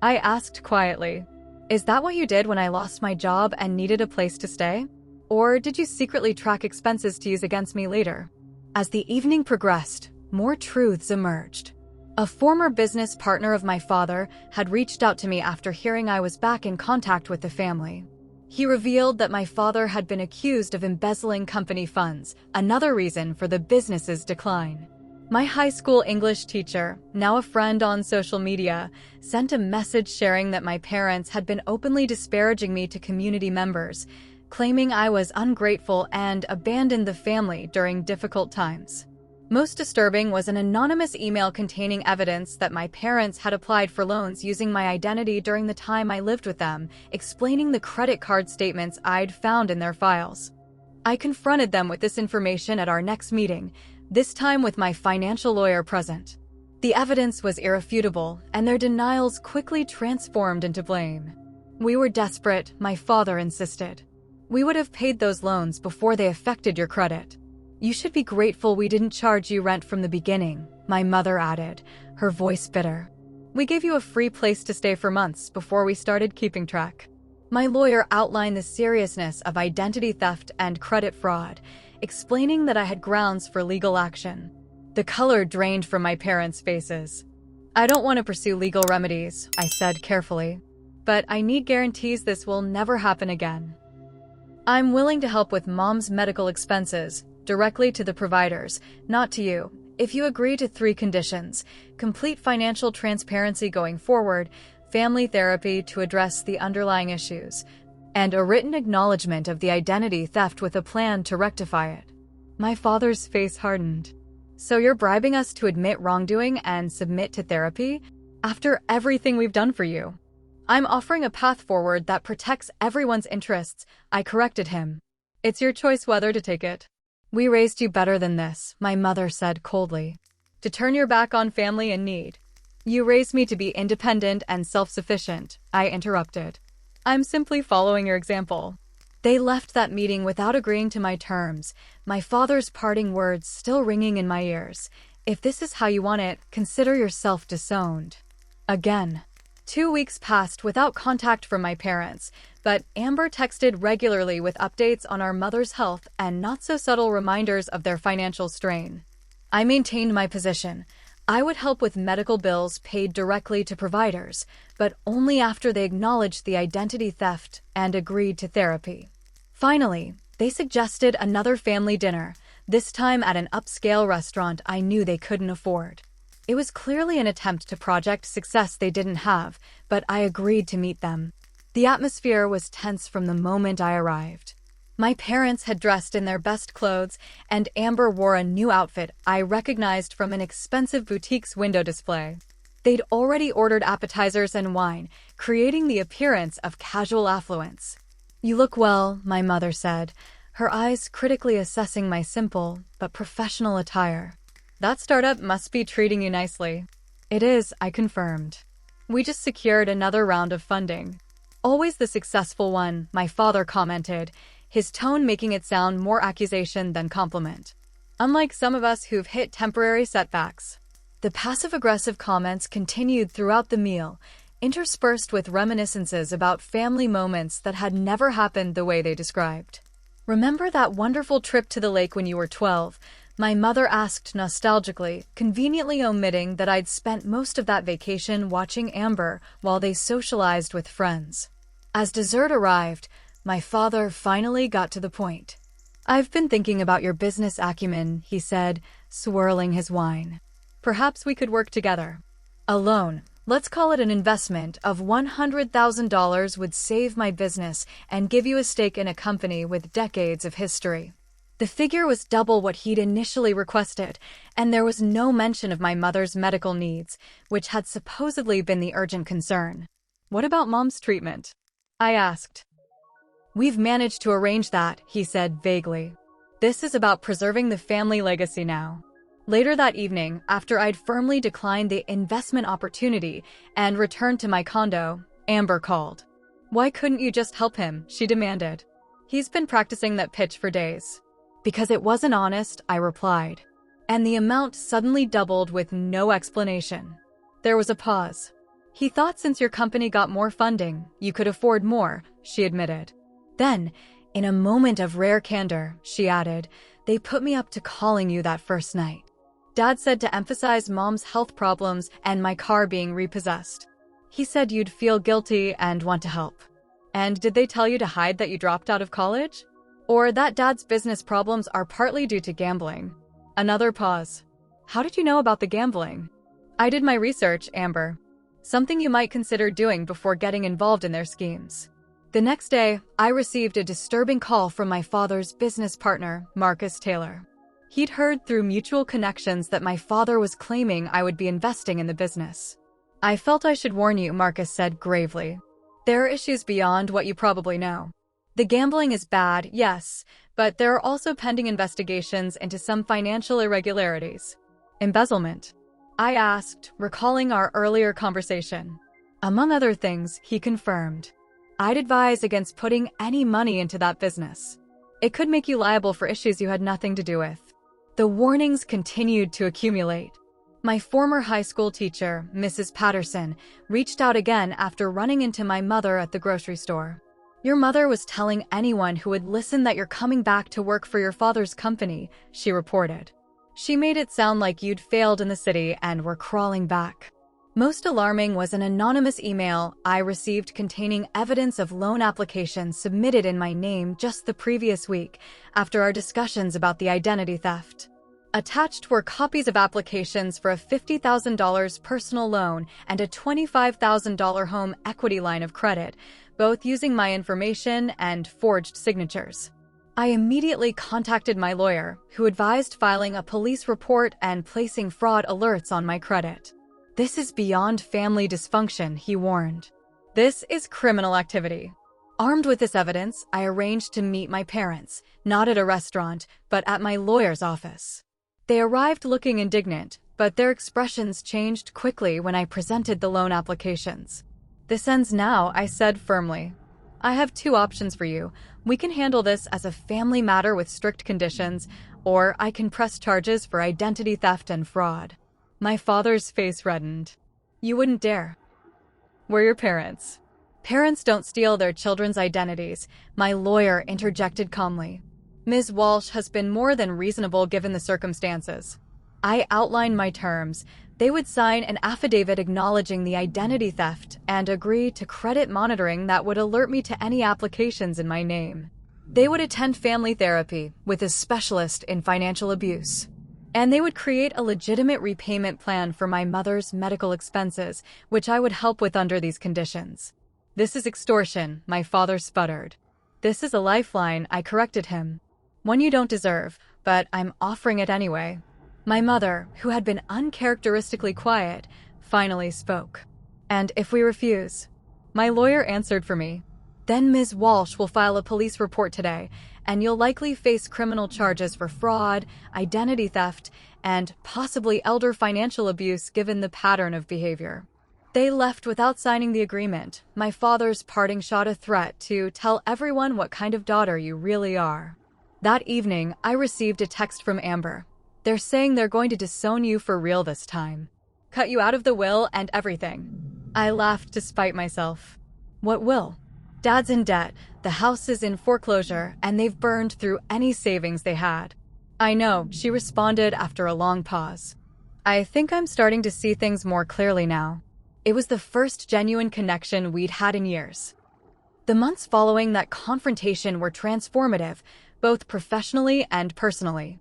I asked quietly. "Is that what you did when I lost my job and needed a place to stay? Or did you secretly track expenses to use against me later?" As the evening progressed, more truths emerged. A former business partner of my father had reached out to me after hearing I was back in contact with the family. He revealed that my father had been accused of embezzling company funds, another reason for the business's decline. My high school English teacher, now a friend on social media, sent a message sharing that my parents had been openly disparaging me to community members, claiming I was ungrateful and abandoned the family during difficult times. Most disturbing was an anonymous email containing evidence that my parents had applied for loans using my identity during the time I lived with them, explaining the credit card statements I'd found in their files. I confronted them with this information at our next meeting, this time with my financial lawyer present. The evidence was irrefutable, and their denials quickly transformed into blame. "We were desperate," my father insisted. "We would have paid those loans before they affected your credit. You should be grateful we didn't charge you rent from the beginning," my mother added, her voice bitter. "We gave you a free place to stay for months before we started keeping track." My lawyer outlined the seriousness of identity theft and credit fraud, explaining that I had grounds for legal action. The color drained from my parents' faces. I don't want to pursue legal remedies, I said carefully, but I need guarantees this will never happen again. I'm willing to help with Mom's medical expenses, directly to the providers, not to you, if you agree to 3 conditions: complete financial transparency going forward, family therapy to address the underlying issues, and a written acknowledgement of the identity theft with a plan to rectify it. My father's face hardened. So you're bribing us to admit wrongdoing and submit to therapy? After everything we've done for you? I'm offering a path forward that protects everyone's interests, I corrected him. It's your choice whether to take it. We raised you better than this, my mother said coldly. To turn your back on family in need. You raised me to be independent and self-sufficient, I interrupted. I'm simply following your example. They left that meeting without agreeing to my terms, my father's parting words still ringing in my ears. If this is how you want it, consider yourself disowned. Again. 2 weeks passed without contact from my parents, but Amber texted regularly with updates on our mother's health and not-so-subtle reminders of their financial strain. I maintained my position. I would help with medical bills paid directly to providers, but only after they acknowledged the identity theft and agreed to therapy. Finally, they suggested another family dinner, this time at an upscale restaurant I knew they couldn't afford. It was clearly an attempt to project success they didn't have, but I agreed to meet them. The atmosphere was tense from the moment I arrived. My parents had dressed in their best clothes, and Amber wore a new outfit I recognized from an expensive boutique's window display. They'd already ordered appetizers and wine, creating the appearance of casual affluence. You look well, my mother said, her eyes critically assessing my simple but professional attire. That startup must be treating you nicely. It is, I confirmed. We just secured another round of funding. Always the successful one, my father commented, his tone making it sound more accusation than compliment. Unlike some of us who've hit temporary setbacks. The passive-aggressive comments continued throughout the meal, interspersed with reminiscences about family moments that had never happened the way they described. Remember that wonderful trip to the lake when you were 12? My mother asked nostalgically, conveniently omitting that I'd spent most of that vacation watching Amber while they socialized with friends. As dessert arrived, my father finally got to the point. I've been thinking about your business acumen, he said, swirling his wine. Perhaps we could work together. A loan, let's call it an investment, of $100,000 would save my business and give you a stake in a company with decades of history. The figure was double what he'd initially requested, and there was no mention of my mother's medical needs, which had supposedly been the urgent concern. What about Mom's treatment? I asked. We've managed to arrange that, he said vaguely. This is about preserving the family legacy now. Later that evening, after I'd firmly declined the investment opportunity and returned to my condo, Amber called. Why couldn't you just help him? She demanded. He's been practicing that pitch for days. Because it wasn't honest, I replied. And the amount suddenly doubled with no explanation. There was a pause. He thought since your company got more funding, you could afford more, she admitted. Then, in a moment of rare candor, she added, they put me up to calling you that first night. Dad said to emphasize Mom's health problems and my car being repossessed. He said you'd feel guilty and want to help. And did they tell you to hide that you dropped out of college? Or that Dad's business problems are partly due to gambling? Another pause. How did you know about the gambling? I did my research, Amber. Something you might consider doing before getting involved in their schemes. The next day, I received a disturbing call from my father's business partner, Marcus Taylor. He'd heard through mutual connections that my father was claiming I would be investing in the business. I felt I should warn you, Marcus said gravely. There are issues beyond what you probably know. The gambling is bad, yes, but there are also pending investigations into some financial irregularities. Embezzlement? I asked, recalling our earlier conversation. Among other things, he confirmed. I'd advise against putting any money into that business. It could make you liable for issues you had nothing to do with. The warnings continued to accumulate. My former high school teacher, Mrs. Patterson, reached out again after running into my mother at the grocery store. "Your mother was telling anyone who would listen that you're coming back to work for your father's company," she reported. "She made it sound like you'd failed in the city and were crawling back." Most alarming was an anonymous email I received containing evidence of loan applications submitted in my name just the previous week after our discussions about the identity theft. Attached were copies of applications for a $50,000 personal loan and a $25,000 home equity line of credit, both using my information and forged signatures. I immediately contacted my lawyer, who advised filing a police report and placing fraud alerts on my credit. "This is beyond family dysfunction," he warned. "This is criminal activity." Armed with this evidence, I arranged to meet my parents, not at a restaurant, but at my lawyer's office. They arrived looking indignant, but their expressions changed quickly when I presented the loan applications. "This ends now," I said firmly. "I have two options for you. We can handle this as a family matter with strict conditions, or I can press charges for identity theft and fraud." My father's face reddened. "You wouldn't dare. We're your parents." "Parents don't steal their children's identities," my lawyer interjected calmly. "Ms. Walsh has been more than reasonable given the circumstances." I outlined my terms. They would sign an affidavit acknowledging the identity theft and agree to credit monitoring that would alert me to any applications in my name. They would attend family therapy with a specialist in financial abuse. And they would create a legitimate repayment plan for my mother's medical expenses, which I would help with under these conditions. "This is extortion," my father sputtered. "This is a lifeline," I corrected him. "One you don't deserve, but I'm offering it anyway." My mother, who had been uncharacteristically quiet, finally spoke. "And if we refuse?" My lawyer answered for me. "Then Ms. Walsh will file a police report today, and you'll likely face criminal charges for fraud, identity theft, and possibly elder financial abuse given the pattern of behavior." They left without signing the agreement, my father's parting shot a threat to tell everyone what kind of daughter you really are. That evening, I received a text from Amber. "They're saying they're going to disown you for real this time. Cut you out of the will and everything." I laughed to spite myself. "What will?" "Dad's in debt, the house is in foreclosure, and they've burned through any savings they had." "I know," she responded after a long pause. "I think I'm starting to see things more clearly now." It was the first genuine connection we'd had in years. The months following that confrontation were transformative, both professionally and personally.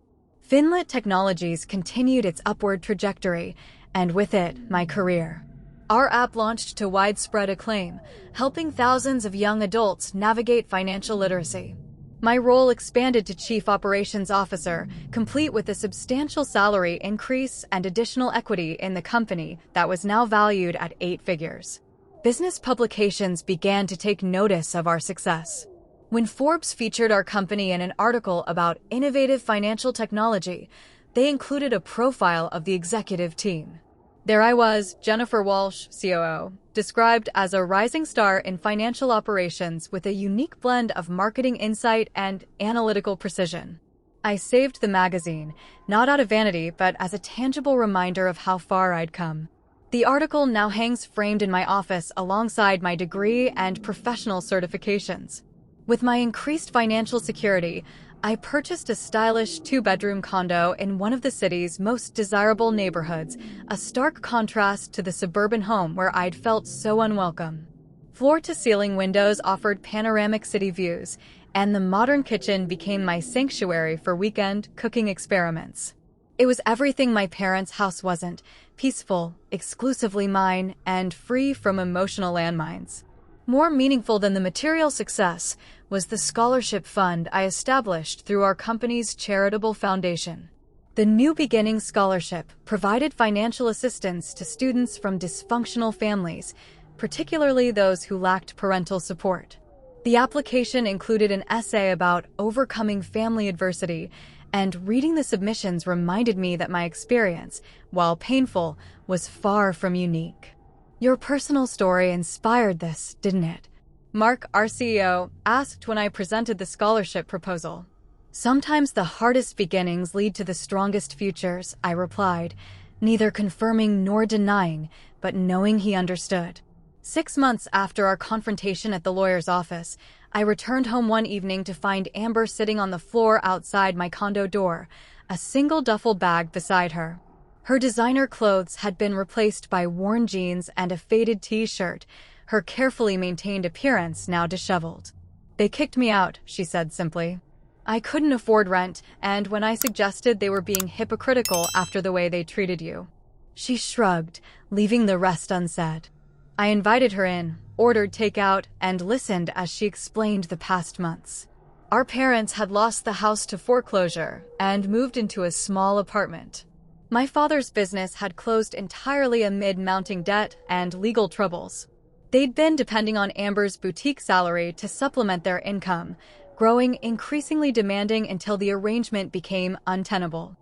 Finlit Technologies continued its upward trajectory, and with it, my career. Our app launched to widespread acclaim, helping thousands of young adults navigate financial literacy. My role expanded to Chief Operations Officer, complete with a substantial salary increase and additional equity in the company that was now valued at 8 figures. Business publications began to take notice of our success. When Forbes featured our company in an article about innovative financial technology, they included a profile of the executive team. There I was, Jennifer Walsh, COO, described as a rising star in financial operations with a unique blend of marketing insight and analytical precision. I saved the magazine, not out of vanity, but as a tangible reminder of how far I'd come. The article now hangs framed in my office alongside my degree and professional certifications. With my increased financial security, I purchased a stylish 2-bedroom condo in one of the city's most desirable neighborhoods, a stark contrast to the suburban home where I'd felt so unwelcome. Floor-to-ceiling windows offered panoramic city views, and the modern kitchen became my sanctuary for weekend cooking experiments. It was everything my parents' house wasn't: peaceful, exclusively mine, and free from emotional landmines. More meaningful than the material success was the scholarship fund I established through our company's charitable foundation. The New Beginnings Scholarship provided financial assistance to students from dysfunctional families, particularly those who lacked parental support. The application included an essay about overcoming family adversity, and reading the submissions reminded me that my experience, while painful, was far from unique. "Your personal story inspired this, didn't it?" Mark, our CEO, asked when I presented the scholarship proposal. "Sometimes the hardest beginnings lead to the strongest futures," I replied, neither confirming nor denying, but knowing he understood. 6 months after our confrontation at the lawyer's office, I returned home one evening to find Amber sitting on the floor outside my condo door, a single duffel bag beside her. Her designer clothes had been replaced by worn jeans and a faded t-shirt, her carefully maintained appearance now disheveled. "They kicked me out," she said simply. "I couldn't afford rent, and when I suggested they were being hypocritical after the way they treated you." She shrugged, leaving the rest unsaid. I invited her in, ordered takeout, and listened as she explained the past months. Our parents had lost the house to foreclosure and moved into a small apartment. My father's business had closed entirely amid mounting debt and legal troubles. They'd been depending on Amber's boutique salary to supplement their income, growing increasingly demanding until the arrangement became untenable.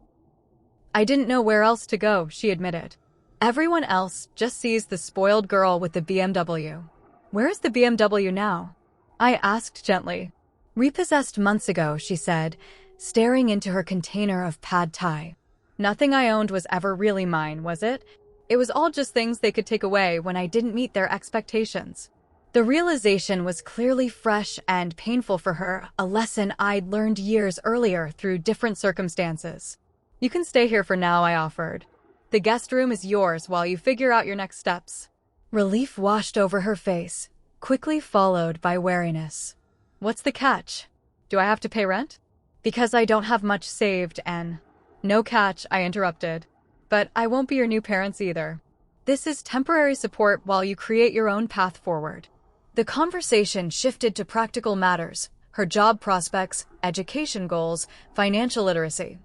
"I didn't know where else to go," she admitted. "Everyone else just sees the spoiled girl with the BMW. Where is the BMW now?" I asked gently. "Repossessed months ago," she said, staring into her container of pad thai. "Nothing I owned was ever really mine, was it? It was all just things they could take away when I didn't meet their expectations." The realization was clearly fresh and painful for her, a lesson I'd learned years earlier through different circumstances. "You can stay here for now," I offered. "The guest room is yours while you figure out your next steps." Relief washed over her face, quickly followed by wariness. "What's the catch? Do I have to pay rent?" "Because I don't have much saved and—" "No catch," I interrupted. "But I won't be your new parents either. This is temporary support while you create your own path forward." The conversation shifted to practical matters, her job prospects, education goals, financial literacy.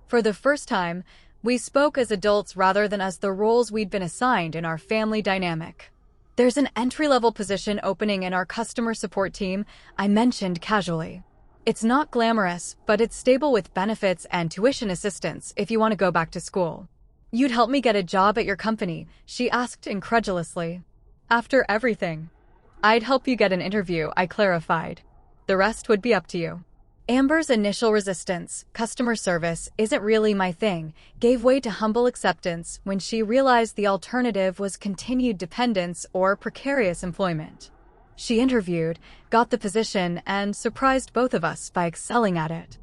For the first time, we spoke as adults rather than as the roles we'd been assigned in our family dynamic. "There's an entry-level position opening in our customer support team," I mentioned casually. "It's not glamorous, but it's stable with benefits and tuition assistance if you want to go back to school." "You'd help me get a job at your company?" she asked incredulously. "After everything?" "I'd help you get an interview," I clarified. "The rest would be up to you." Amber's initial resistance, customer service isn't really my thing, gave way to humble acceptance when she realized the alternative was continued dependence or precarious employment. She interviewed, got the position, and surprised both of us by excelling at it.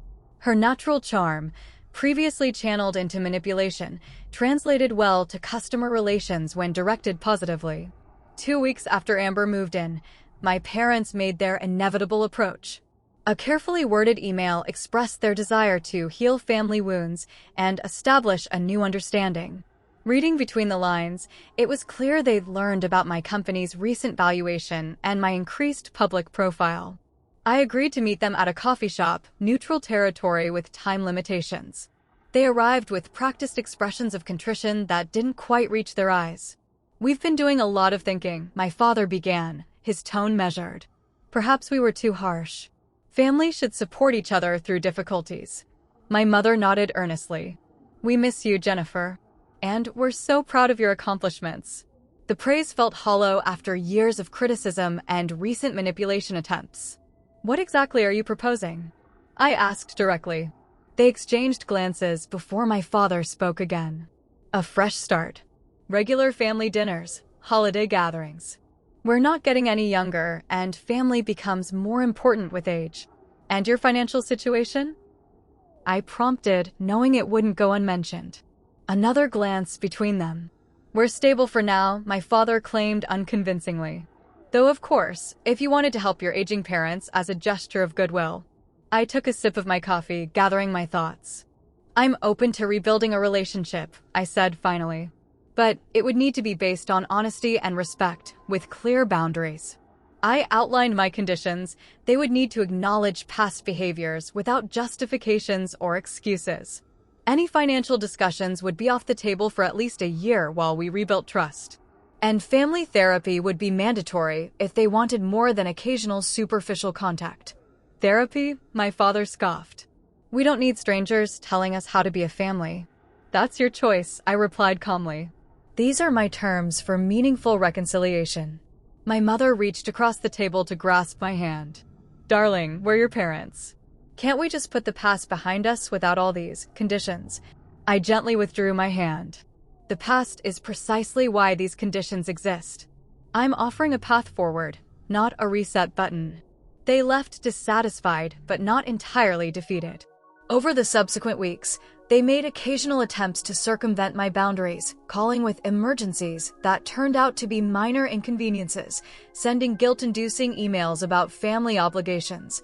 Her natural charm, previously channeled into manipulation, translated well to customer relations when directed positively. 2 weeks after Amber moved in, my parents made their inevitable approach. A carefully worded email expressed their desire to heal family wounds and establish a new understanding. Reading between the lines, it was clear they'd learned about my company's recent valuation and my increased public profile. I agreed to meet them at a coffee shop, neutral territory with time limitations. They arrived with practiced expressions of contrition that didn't quite reach their eyes. "We've been doing a lot of thinking," my father began, his tone measured. "Perhaps we were too harsh. Families should support each other through difficulties." My mother nodded earnestly. "We miss you, Jennifer. And we're so proud of your accomplishments." The praise felt hollow after years of criticism and recent manipulation attempts. "What exactly are you proposing?" I asked directly. They exchanged glances before my father spoke again. "A fresh start. Regular family dinners, holiday gatherings. We're not getting any younger, and family becomes more important with age." "And your financial situation?" I prompted, knowing it wouldn't go unmentioned. Another glance between them. "We're stable for now," my father claimed unconvincingly. "Though of course, if you wanted to help your aging parents as a gesture of goodwill." I took a sip of my coffee, gathering my thoughts. "I'm open to rebuilding a relationship," I said finally. "But it would need to be based on honesty and respect, with clear boundaries." I outlined my conditions. They would need to acknowledge past behaviors without justifications or excuses. Any financial discussions would be off the table for at least a year while we rebuilt trust. And family therapy would be mandatory if they wanted more than occasional superficial contact. "Therapy?" my father scoffed. "We don't need strangers telling us how to be a family." "That's your choice," I replied calmly. "These are my terms for meaningful reconciliation." My mother reached across the table to grasp my hand. "Darling, we're your parents. Can't we just put the past behind us without all these conditions?" I gently withdrew my hand. "The past is precisely why these conditions exist." I'm offering a path forward, not a reset button. They left dissatisfied, but not entirely defeated. Over the subsequent weeks, they made occasional attempts to circumvent my boundaries, calling with emergencies that turned out to be minor inconveniences, sending guilt-inducing emails about family obligations,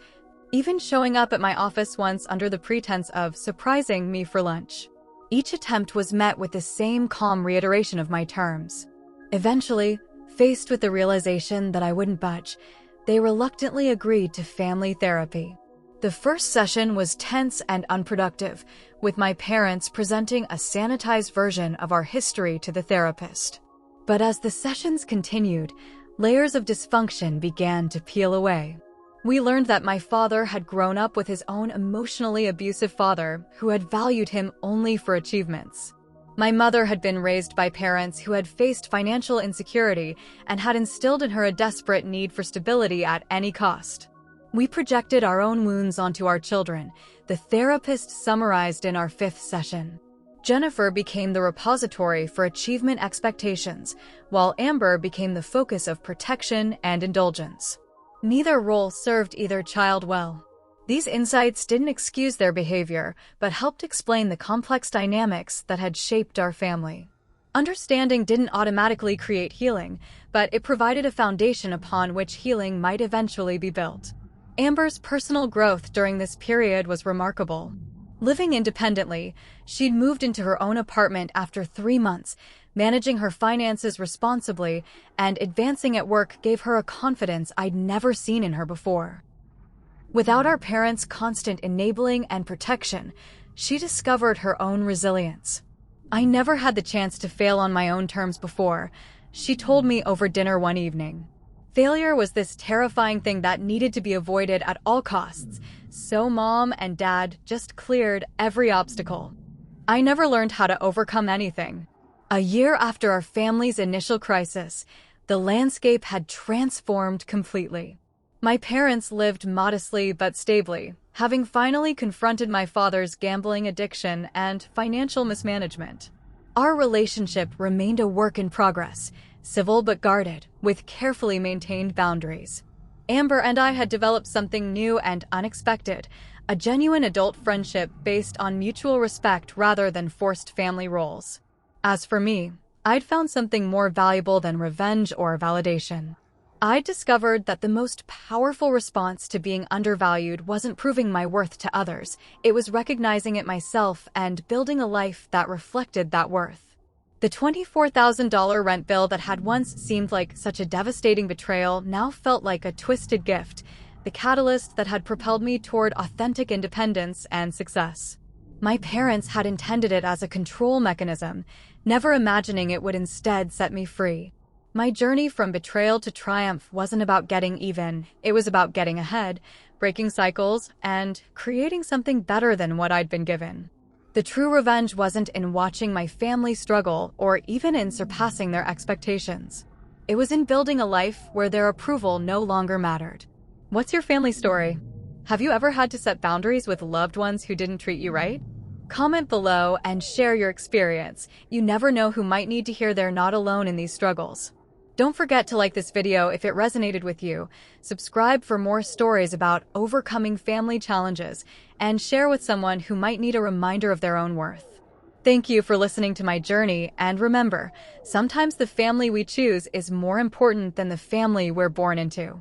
even showing up at my office once under the pretense of surprising me for lunch. Each attempt was met with the same calm reiteration of my terms. Eventually, faced with the realization that I wouldn't budge, they reluctantly agreed to family therapy. The first session was tense and unproductive, with my parents presenting a sanitized version of our history to the therapist. But as the sessions continued, layers of dysfunction began to peel away. We learned that my father had grown up with his own emotionally abusive father, who had valued him only for achievements. My mother had been raised by parents who had faced financial insecurity and had instilled in her a desperate need for stability at any cost. We projected our own wounds onto our children, the therapist summarized in our fifth session. Jennifer became the repository for achievement expectations, while Amber became the focus of protection and indulgence. Neither role served either child well. These insights didn't excuse their behavior, but helped explain the complex dynamics that had shaped our family. Understanding didn't automatically create healing, but it provided a foundation upon which healing might eventually be built. Amber's personal growth during this period was remarkable. Living independently, she'd moved into her own apartment after 3 months, managing her finances responsibly, and advancing at work gave her a confidence I'd never seen in her before. Without our parents' constant enabling and protection, she discovered her own resilience. I never had the chance to fail on my own terms before, she told me over dinner one evening. Failure was this terrifying thing that needed to be avoided at all costs, so Mom and Dad just cleared every obstacle. I never learned how to overcome anything. A year after our family's initial crisis, the landscape had transformed completely. My parents lived modestly but stably, having finally confronted my father's gambling addiction and financial mismanagement. Our relationship remained a work in progress, civil but guarded, with carefully maintained boundaries. Amber and I had developed something new and unexpected, a genuine adult friendship based on mutual respect rather than forced family roles. As for me, I'd found something more valuable than revenge or validation. I discovered that the most powerful response to being undervalued wasn't proving my worth to others, it was recognizing it myself and building a life that reflected that worth. The $24,000 rent bill that had once seemed like such a devastating betrayal now felt like a twisted gift, the catalyst that had propelled me toward authentic independence and success. My parents had intended it as a control mechanism, never imagining it would instead set me free. My journey from betrayal to triumph wasn't about getting even, it was about getting ahead, breaking cycles, and creating something better than what I'd been given. The true revenge wasn't in watching my family struggle or even in surpassing their expectations. It was in building a life where their approval no longer mattered. What's your family story? Have you ever had to set boundaries with loved ones who didn't treat you right? Comment below and share your experience. You never know who might need to hear they're not alone in these struggles. Don't forget to like this video if it resonated with you, subscribe for more stories about overcoming family challenges, and share with someone who might need a reminder of their own worth. Thank you for listening to my journey, and remember, sometimes the family we choose is more important than the family we're born into.